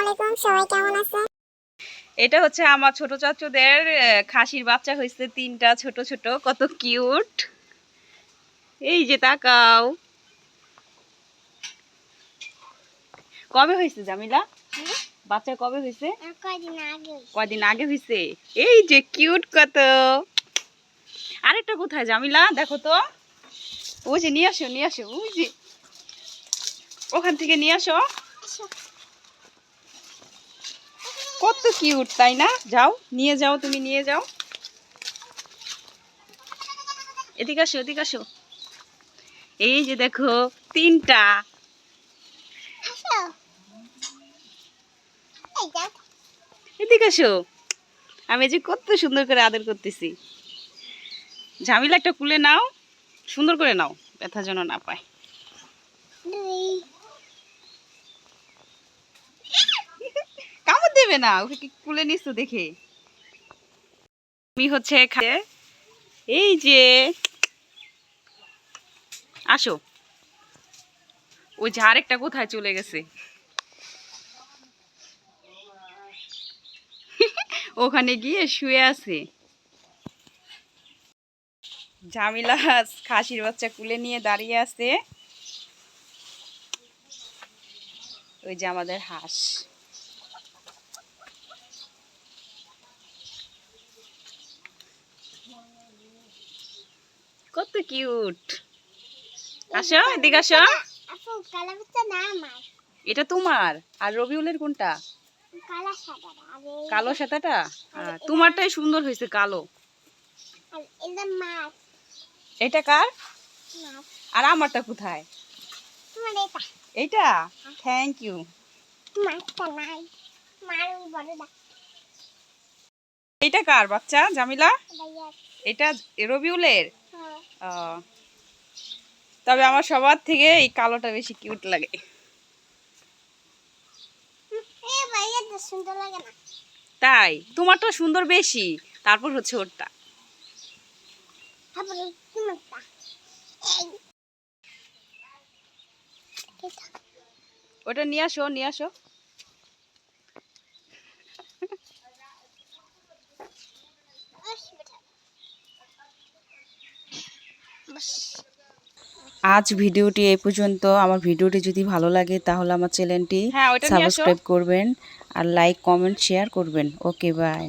আলাইকুম, সবাই কেমন আছেন? এটা হচ্ছে আমার ছোট চাচুদের খাসির বাচ্চা হয়েছে তিনটা ছোট ছোট, কত কিউট। এই যে তাকাও, কবে হয়েছে জামিলা? বাচ্চা কবে হয়েছে? কয়দিন আগে হয়েছে। এই যে কিউট কত। আরেকটা কোথায় জামিলা? দেখো তো, ওই যে নিয়ে আসো নিয়ে আসো, ওই যে ওখান থেকে নিয়ে আসো। কত কিউট তাই না? যাও নিয়ে যাও, তুমি নিয়ে যাও। এদিকে আসো এদিকে আসো। এই যে দেখো তিনটা। এদিকে আসো। আমি যে কত সুন্দর করে আদর করতেছি। ঝামিলা একটা কুলে নাও, সুন্দর করে নাও, ব্যথা যেন না পায়। কামড় দেবে না, ওকে কি কুলে নিস তো দেখে। আমি হচ্ছে এই যে আসো। ওই যে আরেকটা কোথায় চলে গেছে? ওখানে গিয়ে শুয়ে আছে। ঝামিলা খাসির বাচ্চা কুলে নিয়ে দাঁড়িয়ে আছে। ওই যে আমাদের হাঁস। কত কিউট। আসো এদিকে আসো। এটা তোমার, আর রবিউলের কোনটা? কালো সাদাটা। তোমারটাই সুন্দর হয়েছে কালো। এটা কার? আর আমারটা কোথায়? এইটা। Thank you. এটা কার বাচ্চা জামিলা? এটা রবিউলের। তবে আমার সবার থেকে এই কালোটা বেশি কিউট লাগে। তাই তোমারটা সুন্দর বেশি, তারপর হচ্ছে ওরটা। ওটা নিয়ে আসো নিয়ে আসো। আজ ভিডিওটি এই পর্যন্ত। আমার ভিডিওটি যদি ভালো লাগে তাহলে আমার চ্যানেলটি সাবস্ক্রাইব করবেন আর লাইক কমেন্ট শেয়ার করবেন। Okay bye.